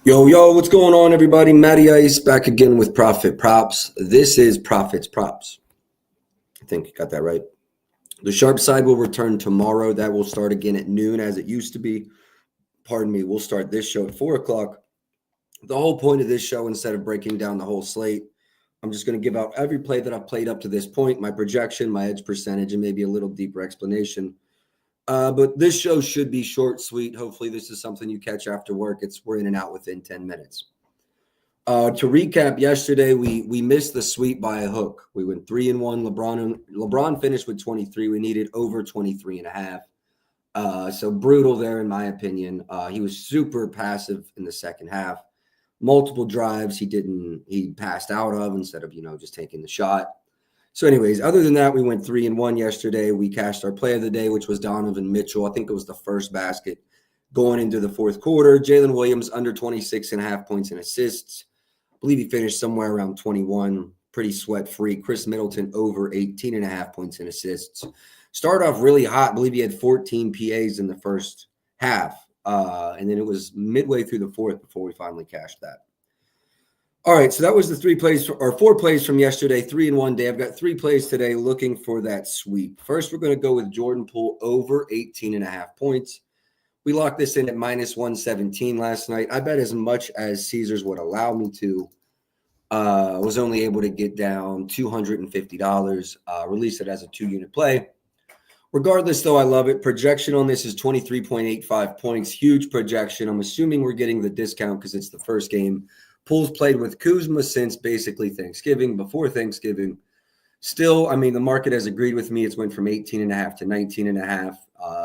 Yo, what's going on, everybody? Matty Ice back again with Profit Props. This is Profits Props. I think you got that right. The sharp side will return tomorrow. That will start again at noon as it used to be. Pardon me, we'll start this show at 4 o'clock. The whole point of this show, instead of breaking down the whole slate, I'm just going to give out every play that I've played up to this point, my projection, my edge percentage, and maybe a little deeper explanation. But this show should be short, sweet. Hopefully this is something you catch after work. We're in and out within 10 minutes. To recap, yesterday we missed the sweep by a hook. We went 3-1. LeBron finished with 23. We needed over 23.5. So brutal there, in my opinion. He was super passive in the second half. Multiple drives he passed out of instead of just taking the shot. So anyways, other than that, we went 3-1 yesterday. We cashed our play of the day, which was Donovan Mitchell. I think it was the first basket going into the fourth quarter. Jalen Williams under 26.5 points and assists. I believe he finished somewhere around 21, pretty sweat-free. Chris Middleton over 18.5 points and assists. Started off really hot. I believe he had 14 PAs in the first half. And then it was midway through the fourth before we finally cashed that. All right, so that was the 4 plays from yesterday, 3 in one day. I've got 3 plays today looking for that sweep. First, we're going to go with Jordan Poole over 18.5 points. We locked this in at -117 last night. I bet as much as Caesars would allow me to. Was only able to get down $250. Release it as a 2-unit play. Regardless, though, I love it. Projection on this is 23.85 points. Huge projection. I'm assuming we're getting the discount because it's the first game. Poole's played with Kuzma since basically Thanksgiving, before Thanksgiving. Still, the market has agreed with me. It's went from 18.5 to 19.5.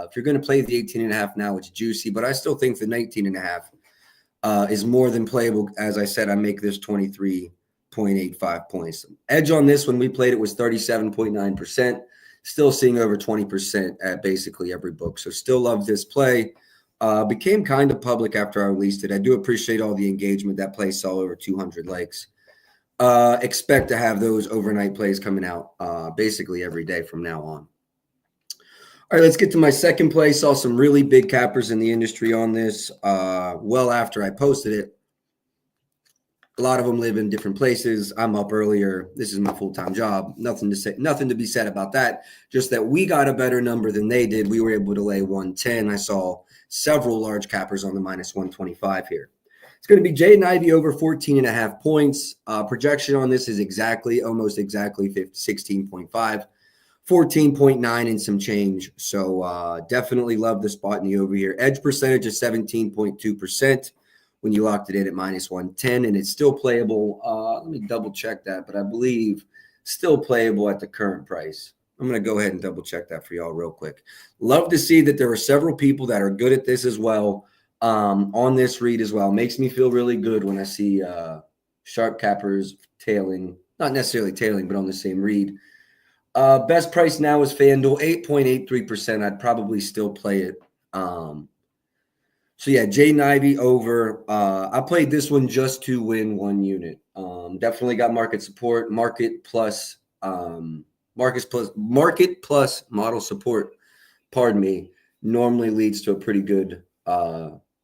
If you're going to play the 18.5 now, it's juicy, but I still think the 19.5 is more than playable. As I said, I make this 23.85 points. Edge on this when we played it was 37.9%. Still seeing over 20% at basically every book. So still love this play. Became kind of public after I released it. I do appreciate all the engagement. That play saw over 200 likes. Expect to have those overnight plays coming out basically every day from now on. All right, let's get to my second play. Saw some really big cappers in the industry on this well after I posted it. A lot of them live in different places. I'm up earlier. This is my full-time job. Nothing to be said about that. Just that we got a better number than they did. We were able to lay 110. I saw several large cappers on the -125 here. It's going to be Jaden Ivey over 14.5 points. Projection on this is almost exactly 16.5, 14.9 and some change. So definitely love the spot in the over here. Edge percentage is 17.2% when you locked it in at -110, and it's still playable. Let me double check that, but I believe still playable at the current price. I'm going to go ahead and double check that for y'all real quick. Love to see that there are several people that are good at this as well, on this read as well. Makes me feel really good when I see sharp cappers tailing, not necessarily tailing, but on the same read. Best price now is FanDuel, 8.83%. I'd probably still play it. So yeah, Jaden Ivey over. I played this one just to win 1 unit. Definitely got market support, market plus model support, pardon me, normally leads to a pretty good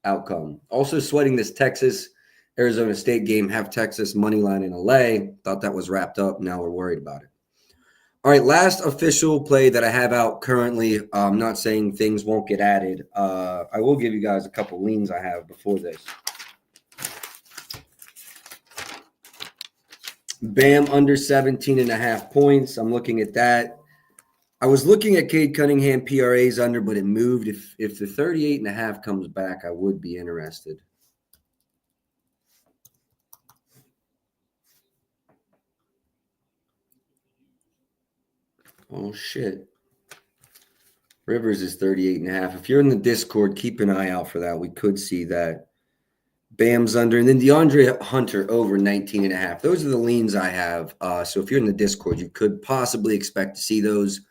outcome. Also sweating this Texas-Arizona State game, have Texas money line in LA. Thought that was wrapped up. Now we're worried about it. All right, last official play that I have out currently. I'm not saying things won't get added. I will give you guys a couple leans I have before this. Bam under 17.5 points. I'm looking at that. I was looking at Cade Cunningham PRAs under, but it moved. If the 38.5 comes back, I would be interested. Oh, shit. Rivers is 38.5. If you're in the Discord, keep an eye out for that. We could see that. Bam's under. And then DeAndre Hunter over 19.5. Those are the leans I have. So if you're in the Discord, you could possibly expect to see those.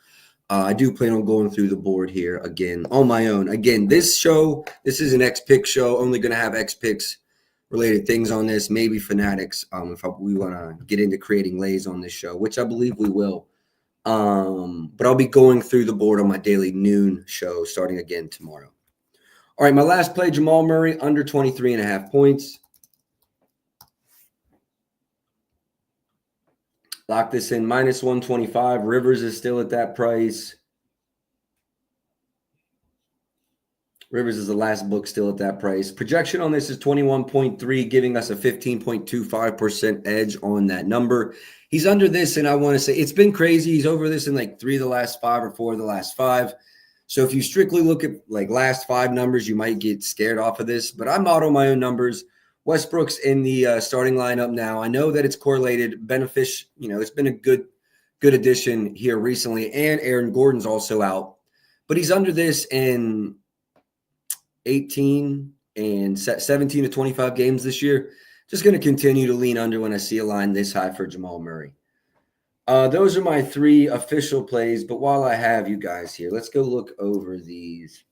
I do plan on going through the board here again on my own. Again, this is an X-Pick show. Only going to have X-Picks related things on this, maybe Fanatics, if we want to get into creating lays on this show, which I believe we will. But I'll be going through the board on my daily noon show starting again tomorrow. All right, my last play, Jamal Murray, under 23.5 points. Lock this in, minus 125. Rivers is still at that price. Rivers is the last book still at that price. Projection on this is 21.3, giving us a 15.25% edge on that number. He's under this, and I want to say it's been crazy. He's over this in like 3 of the last 5 or 4 of the last 5. So if you strictly look at like last 5 numbers, you might get scared off of this. But I model my own numbers. Westbrook's in the starting lineup now. I know that it's correlated, beneficial. It's been a good addition here recently, and Aaron Gordon's also out. But he's under this in 18 and 17 to 25 games this year. Just going to continue to lean under when I see a line this high for Jamal Murray. Those are my 3 official plays. But while I have you guys here, let's go look over these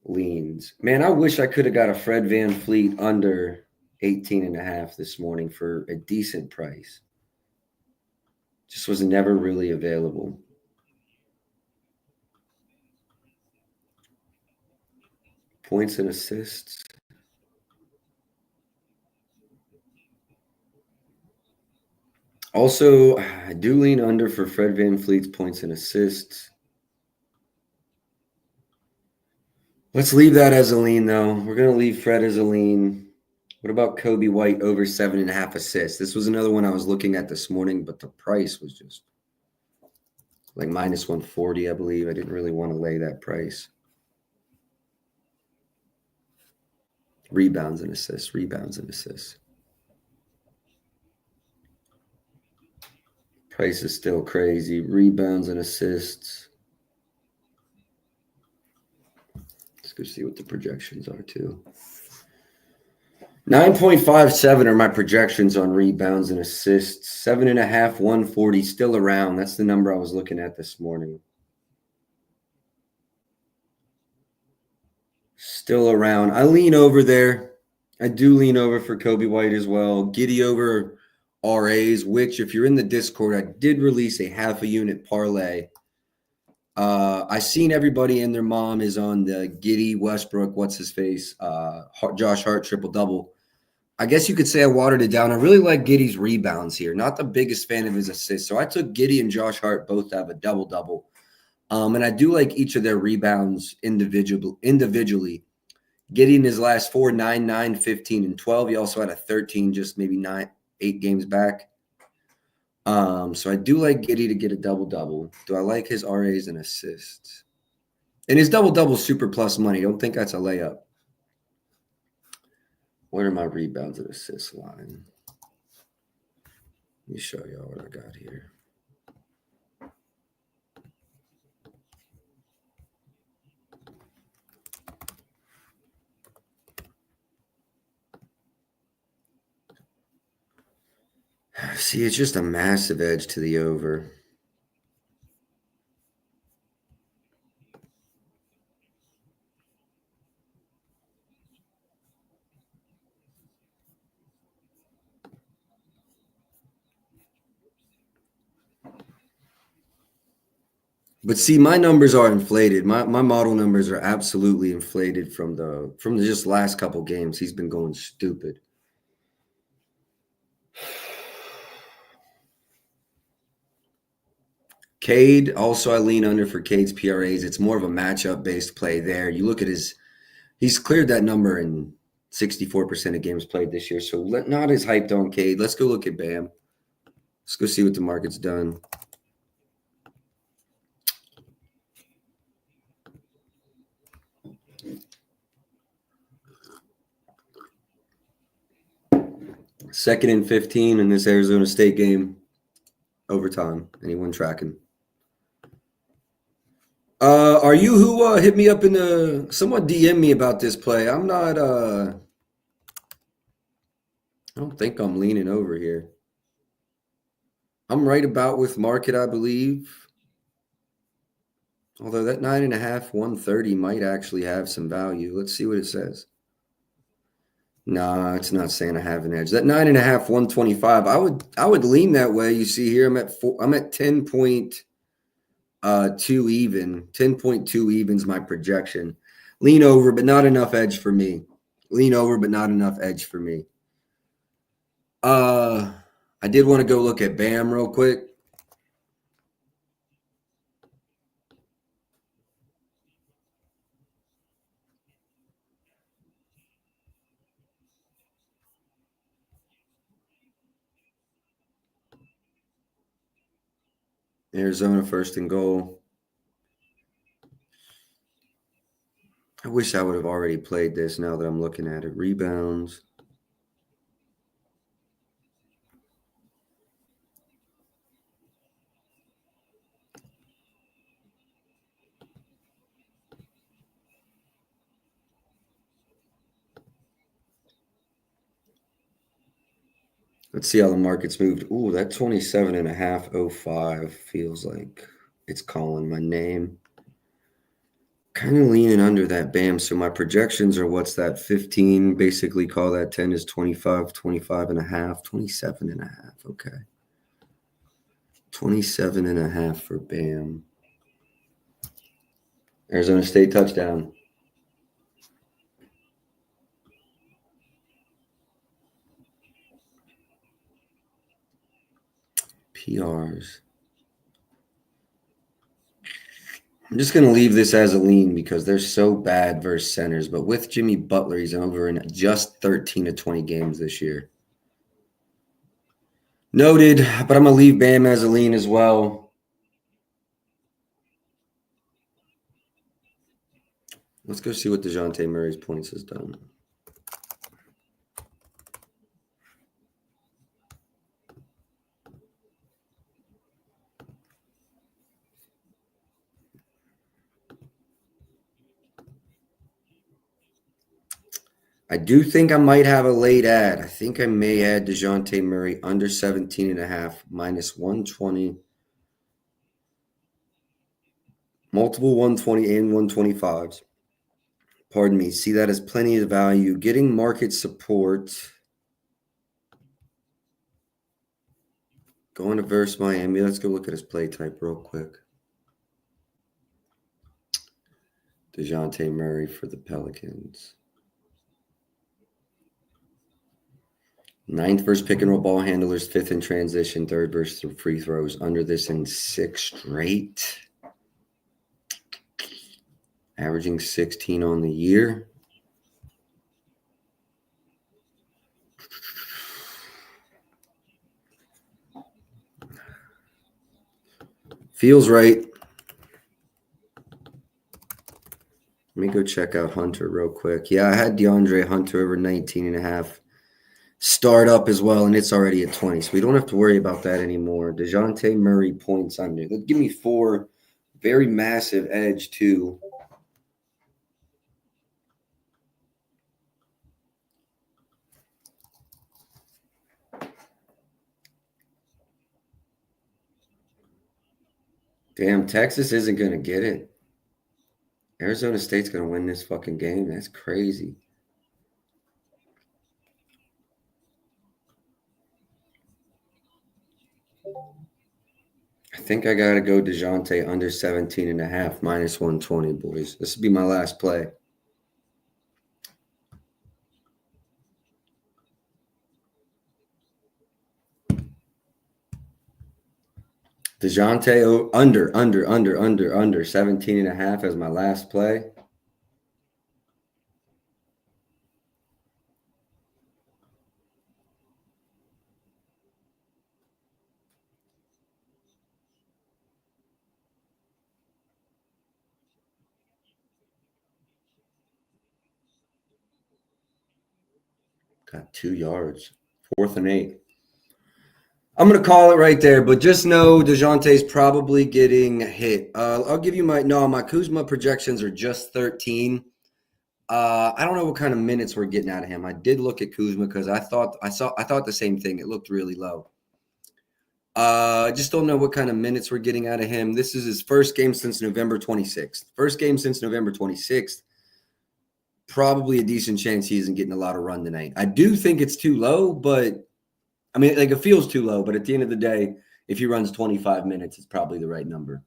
leans. Man, I wish I could have got a Fred VanVleet under 18.5 this morning for a decent price. Just was never really available. Points and assists. Also, I do lean under for Fred VanVleet's points and assists. Let's leave that as a lean, though. We're going to leave Fred as a lean. What about Coby White over 7.5 assists? This was another one I was looking at this morning, but the price was just like minus 140, I believe. I didn't really want to lay that price. Rebounds and assists, rebounds and assists. Price is still crazy. Rebounds and assists. Let's go see what the projections are, too. 9.57 are my projections on rebounds and assists. 7.5, 140, still around. That's the number I was looking at this morning. Still around. I lean over there. I do lean over for Coby White as well. Giddy over RAs, which if you're in the Discord, I did release a half a unit parlay. I seen everybody and their mom is on the Giddy, Westbrook, what's his face, Josh Hart triple-double. I guess you could say I watered it down. I really like Giddy's rebounds here. Not the biggest fan of his assists. So I took Giddy and Josh Hart both to have a double-double. And I do like each of their rebounds individually. Giddy in his last 4, 9, 9, 15, and 12. He also had a 13 just maybe 8 games back. So I do like Giddy to get a double-double. Do I like his RAs and assists? And his double-double super plus money. Don't think that's a layup. What are my rebounds and assists line? Let me show y'all what I got here. See, it's just a massive edge to the over. But see, my numbers are inflated. My model numbers are absolutely inflated from the just last couple games. He's been going stupid. Cade, also I lean under for Cade's PRAs. It's more of a matchup-based play there. You look at he's cleared that number in 64% of games played this year. So not as hyped on Cade. Let's go look at Bam. Let's go see what the market's done. Second and 15 in this Arizona State game. Overtime. Anyone tracking? Are you who hit me up in someone DM me about this play? I'm not I don't think I'm leaning over here. I'm right about with market, I believe. Although that 9.5, 130 might actually have some value. Let's see what it says. Nah, it's not saying I have an edge. That 9.5, 125. I would lean that way. You see here, I'm at 10.2 even. 10.2 even's my projection. Lean over, but not enough edge for me. Lean over, but not enough edge for me. I I did want to go look at Bam real quick. Arizona first and goal. I wish I would have already played this now that I'm looking at it. Rebounds. Let's see how the market's moved. Ooh, that 27.505 feels like it's calling my name. Kind of leaning under that Bam. So my projections are what's that 15? Basically call that 10 is 25, 25.5, 27.5. Okay. 27.5 for Bam. Arizona State touchdown. PRs. I'm just going to leave this as a lean because they're so bad versus centers. But with Jimmy Butler, he's over in just 13 to 20 games this year. Noted, but I'm going to leave Bam as a lean as well. Let's go see what DeJounte Murray's points has done. I do think I might have a late ad. I think I may add DeJounte Murray under 17.5, minus 120. Multiple 120 and 125s. Pardon me. See that as plenty of value. Getting market support. Going to verse Miami. Let's go look at his play type real quick. DeJounte Murray for the Pelicans. 9th versus pick and roll ball handlers, 5th in transition, 3rd versus free throws. Under this in 6 straight. Averaging 16 on the year. Feels right. Let me go check out Hunter real quick. Yeah, I had DeAndre Hunter over 19.5. Start up as well, and it's already at 20, so we don't have to worry about that anymore. DeJounte Murray points under. Give me 4. Very massive edge, too. Damn, Texas isn't going to get it. Arizona State's going to win this fucking game. That's crazy. I think I got to go DeJounte under 17.5, minus 120, boys. This will be my last play. DeJounte under 17.5 as my last play. Got 2 yards. 4th and 8. I'm going to call it right there, but just know DeJounte's probably getting hit. I'll give you my Kuzma projections are just 13. I don't know what kind of minutes we're getting out of him. I did look at Kuzma because I thought the same thing. It looked really low. I just don't know what kind of minutes we're getting out of him. This is his first game since November 26th. First game since November 26th. Probably a decent chance he isn't getting a lot of run tonight. I do think it's too low, but I mean, like it feels too low. But at the end of the day, if he runs 25 minutes, it's probably the right number.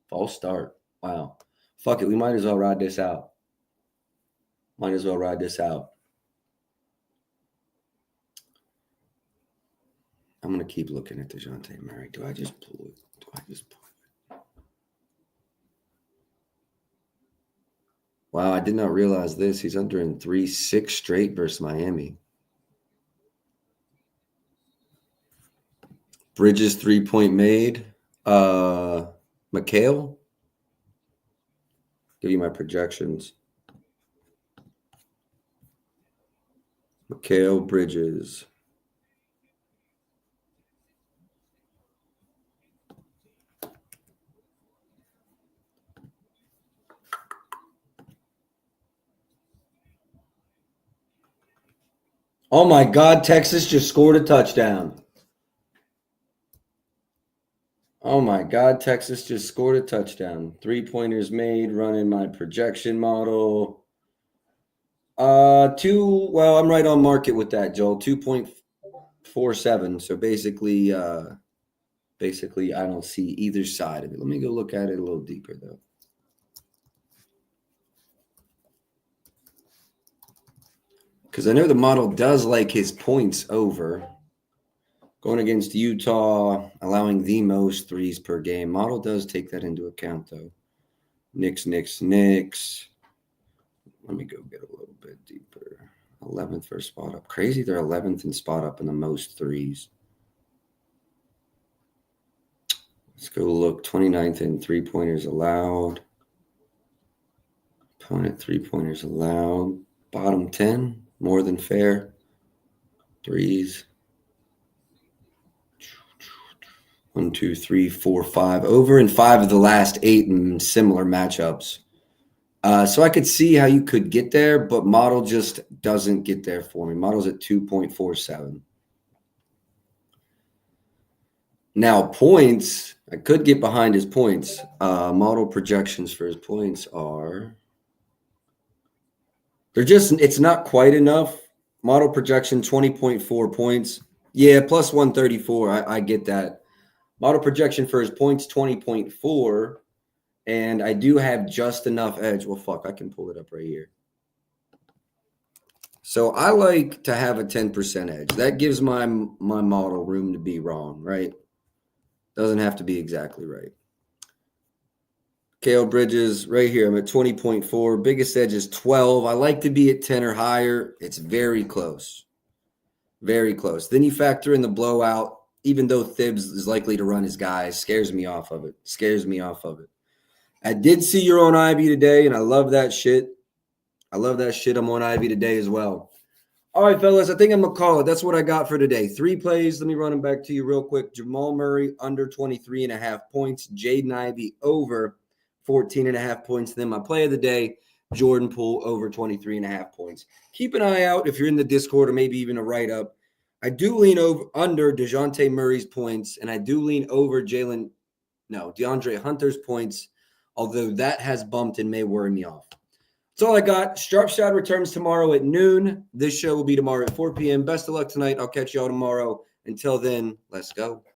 False start. Wow. Fuck it. We might as well ride this out. I'm going to keep looking at DeJounte Murray. Do I just pull it? Wow, I did not realize this. He's under in 3-6 straight versus Miami. Bridges 3-point made. Mikal. Give you my projections. Mikal Bridges. Oh my God, Texas just scored a touchdown. Oh my God, Texas just scored a touchdown. 3-pointers made, running my projection model. Well, I'm right on market with that, Joel. 2.47. So basically, I don't see either side of it. Let me go look at it a little deeper, though. Because I know the model does like his points over. Going against Utah, allowing the most threes per game. Model does take that into account, though. Knicks. Let me go get a little bit deeper. 11th for spot up. Crazy, they're 11th in spot up in the most threes. Let's go look. 29th in three-pointers allowed. Opponent three-pointers allowed. Bottom 10, more than fair. Threes. 1, 2, 3, 4, 5. Over in 5 of the last 8 in similar matchups. So I could see how you could get there, but model just doesn't get there for me. Model's at 2.47. Now, points, I could get behind his points. Model projections for his points are, it's not quite enough. Model projection, 20.4 points. Yeah, plus 134. I get that. Model projection for his points, 20.4. And I do have just enough edge. Well, fuck, I can pull it up right here. So I like to have a 10% edge. That gives my model room to be wrong, right? Doesn't have to be exactly right. Mikal Bridges, right here, I'm at 20.4. Biggest edge is 12. I like to be at 10 or higher. It's very close. Very close. Then you factor in the blowout, even though Thibs is likely to run his guys, scares me off of it. I did see you're on Ivy today, and I love that shit. I'm on Ivy today as well. All right, fellas, I think I'm going to call it. That's what I got for today. 3 plays. Let me run them back to you real quick. Jamal Murray, under 23.5 points. Jaden Ivey, over 14.5 points. Then my play of the day, Jordan Poole, over 23.5 points. Keep an eye out if you're in the Discord or maybe even a write-up. I do lean under DeJounte Murray's points, and I do lean over DeAndre Hunter's points, although that has bumped and may worry me off. That's all I got. Sharpshot returns tomorrow at noon. This show will be tomorrow at 4 p.m. Best of luck tonight. I'll catch you all tomorrow. Until then, let's go.